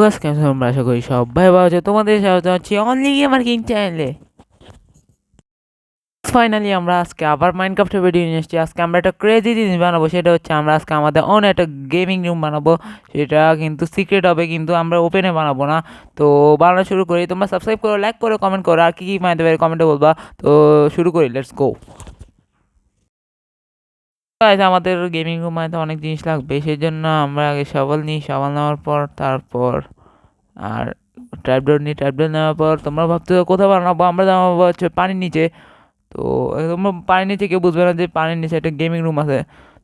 আজকে তোমরা আশা করি সবাই ভালো আছো। তোমাদের স্বাগত হচ্ছে অনলি গেমার কিং চ্যানেলে। ফাইনালি আমরা আজকে আবার মাইনক্রাফটের ভিডিও নিয়ে এসেছি। আজকে আমরা একটা ক্রেজি জিনিস বানাবো, সেটা হচ্ছে আমরা আজকে আমাদের অন একটা গেমিং রুম বানাবো। সেটা কিন্তু সিক্রেট হবে, কিন্তু আমরা ওপেনে বানাবো না। তো বানানো শুরু করি। তোমরা সাবস্ক্রাইব করো, লাইক করো, কমেন্ট করো, আর কি বানাতে পারে কমেন্টে বলবা। তো শুরু করি, লেটস গো। আমাদের গেমিং রুম বানাতে অনেক জিনিস লাগবে, সেই জন্য আমরা আগে শাবল নিই। শাবল নেওয়ার পর তারপর আর ট্র্যাপডোর নিই। ট্র্যাপডোর নেওয়ার পর তোমরা ভাবছো কোথাও বানাবো, আমরা বানাবো হচ্ছে পানির নিচে। তো তোমরা পানির নিচে কেউ বুঝবে না যে পানির নিচে একটা গেমিং রুম আছে।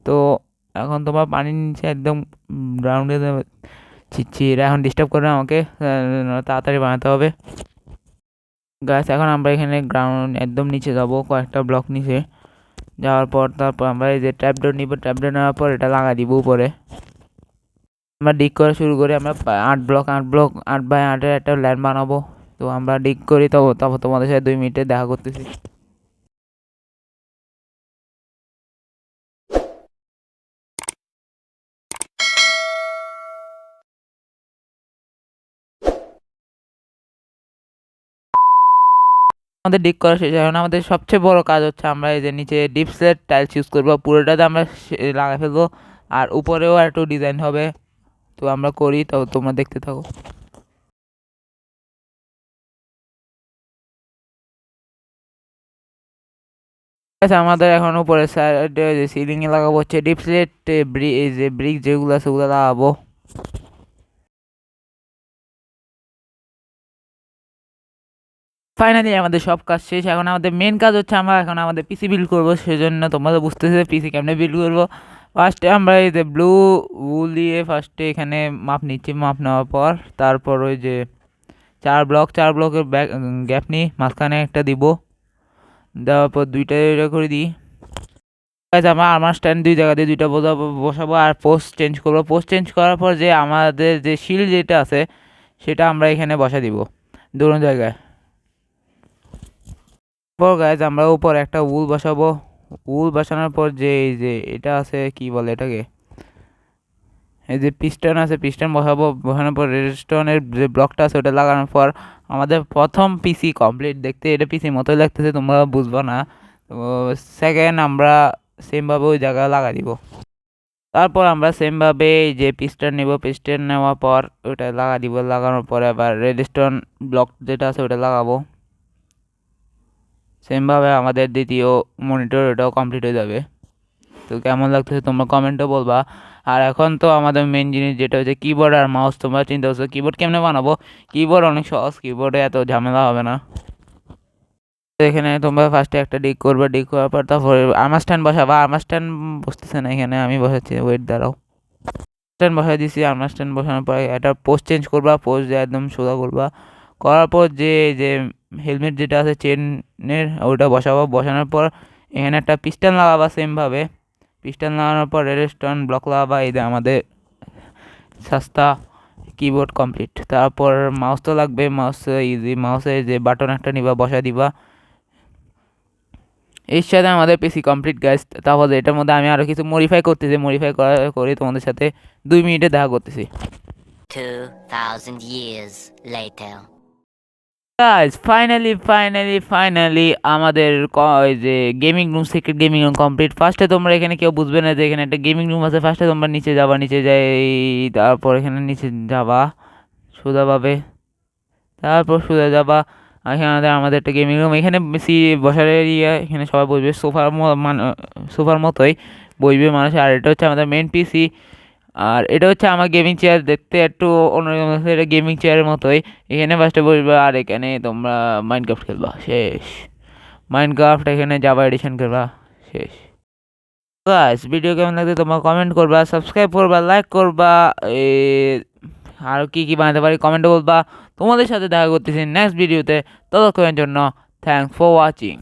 তো এখন তোমার পানির নিচে একদম গ্রাউন্ডে ছিচ্ছি, এরা এখন ডিস্টার্ব করে আমাকে, তাড়াতাড়ি বানাতে হবে গাছ। এখন আমরা এখানে গ্রাউন্ড একদম নিচে যাব, কয়েকটা ব্লক নিচে যাওয়ার পর তারপর আমরা এই যে ট্র্যাপডোর নিব। ট্র্যাপডোর নেওয়ার পর এটা লাগা দিব উপরে। আমরা ডিগ করা শুরু করি। আমরা 8 বাই 8 একটা ল্যান্ড বানাবো। তো আমরা ডিগ করি, তারপর তোমাদের সাথে 2 মিনিটে দেখা করতেছি। আমাদের ডিগ করা শেষ। এখন আমাদের সবচেয়ে বড় কাজ হচ্ছে আমরা এই যে নিচে ডিপ সেট টাইলস ইউজ করবো, পুরোটাতে আমরা লাগাই ফেলবো। আর উপরেও একটু ডিজাইন হবে। তো আমরা করি, তো তোমরা দেখতে থাকো। আচ্ছা, আমাদের এখন উপরে সাইডে যে সিলিং এ লাগাবো হচ্ছে ডিপ সেট যে ব্রিক যেগুলো আছে ওগুলো লাগাবো। ফাইনালি আমাদের সব কাজ শেষ। এখন আমাদের মেন কাজ হচ্ছে আমরা এখন আমাদের পিসি বিল্ড করবো। সেজন্য তোমরা তো বুঝতেছো পিসি কেমনে বিল্ড করবো। ফার্স্টে আমরা এই যে ব্লু উল দিয়ে ফার্স্টে এখানে মাপ নিচ্ছি। মাপ নেওয়ার পর তারপর ওই যে 4 ব্লকের গ্যাপ নিই, মাঝখানে একটা দিব। দেওয়ার পর দুইটা করে দিই। আমরা আমার স্ট্যান্ড 2 জায়গা দিয়ে 2টা বসাবো আর পোস্ট চেঞ্জ করবো। পোস্ট চেঞ্জ করার পর যে আমাদের যে শিল্ড যেটা আছে সেটা আমরা এখানে বসা দিব দুটো জায়গায়। পর গাইজ আমরা উপর একটা উল বসাবো। উল বসানোর পর যে এই যে এটা আছে, কি বলে এটাকে, এই যে পিস্টন আছে, পিস্টন বসাবো। বসানোর পর রেডস্টোনের যে ব্লকটা আছে ওটা লাগানোর পর আমাদের প্রথম পিসি কমপ্লিট। দেখতে এটা পিসির মতোই লাগতেছে, তোমরা বুঝবো না। তো সেকেন্ড আমরা সেমভাবে ওই জায়গায় লাগা দিব। তারপর আমরা সেমভাবে এই যে পিস্টন নেব। পিস্টন নেওয়ার পর ওটা লাগা দিব। লাগানোর পরে আবার রেডস্টোন ব্লক যেটা আছে ওটা লাগাবো। সেমভাবে আমাদের দ্বিতীয় মনিটর ওটাও কমপ্লিট হয়ে যাবে। তো কেমন লাগতেছে তোমরা কমেন্টে বলবা। আর এখন তো আমাদের মেন জিনিস যেটা হচ্ছে কিবোর্ড আর মাউস। তোমরা চিন্তা করছো কিবোর্ড কেমনে বানাবো। কিবোর্ড অনেক সহজ, কিবোর্ডে এত ঝামেলা হবে না। এখানে তোমরা ফার্স্টে একটা ডিগ করবে। ডিগ করার পর তারপরে আর্মার স্ট্যান্ড বসাবা। আর্মার স্ট্যান্ড বসতেছে না, এখানে আমি বসাচ্ছি, ওয়েট দাঁড়াও। স্ট্যান্ড বসাই দিছি। আর্মার স্ট্যান্ড বসানোর পরে একটা পোস্ট চেঞ্জ করবা। পোস্ট দিয়ে একদম সোজা করবা। করার পর যে যে হেলমেট যেটা আছে চেনের ওইটা বসাবো। বসানোর পর এখানে একটা পিস্টন লাগাবা সেমভাবে। পিস্টন লাগানোর পর রেডস্টোন ব্লক লাগাবা। এই যে আমাদের সস্তা কিবোর্ড কমপ্লিট। তারপর মাউস তো লাগবে। মাউস ইজি, মাউসের যে বাটন একটা নিবা, বসা দিবা। এর সাথে আমাদের পিসি কমপ্লিট গাইস। তাহলে এটার মধ্যে আমি আরও কিছু মডিফাই করতেছি। মডিফাই করে তোমাদের সাথে 2 মিনিটে দেখা করতেছি। 2000 years later. গাইস ফাইনালি আমাদের ওই যে gaming room, secret gaming room complete. ফার্স্টে তোমরা এখানে কেউ বুঝবে না যে এখানে একটা গেমিং রুম আছে। ফার্স্টে তোমরা নিচে যাবা, নিচে যাই, তারপর এখানে নিচে যাবা সোজাভাবে। তারপর সোজা যাবা। এখানে আমাদের একটা গেমিং রুম। এখানে বসার এরিয়া, এখানে সবাই বসবে সোফার মতোই বসবে মানুষ। আর এটা হচ্ছে আমাদের মেন পিসি। আর এটা হচ্ছে আমার গেমিং চেয়ার, দেখতে একটু অন্যরকম, এটা গেমিং চেয়ারের মতোই। এখানে ফার্স্টে বসবে আর এখানে তোমরা মাইনক্রাফট খেলবা, শেষ। মাইনক্রাফট এখানে জাভা এডিশন খেলবা, শেষ। গাইস ভিডিও কেমন লাগছে তোমরা কমেন্ট করবা, সাবস্ক্রাইব করবা, লাইক করবা। আর কি বানাতে পারি কমেন্টে বলবা। তোমাদের সাথে দেখা করতেছি নেক্সট ভিডিওতে। ততক্ষণের জন্য থ্যাংকস ফর ওয়াচিং।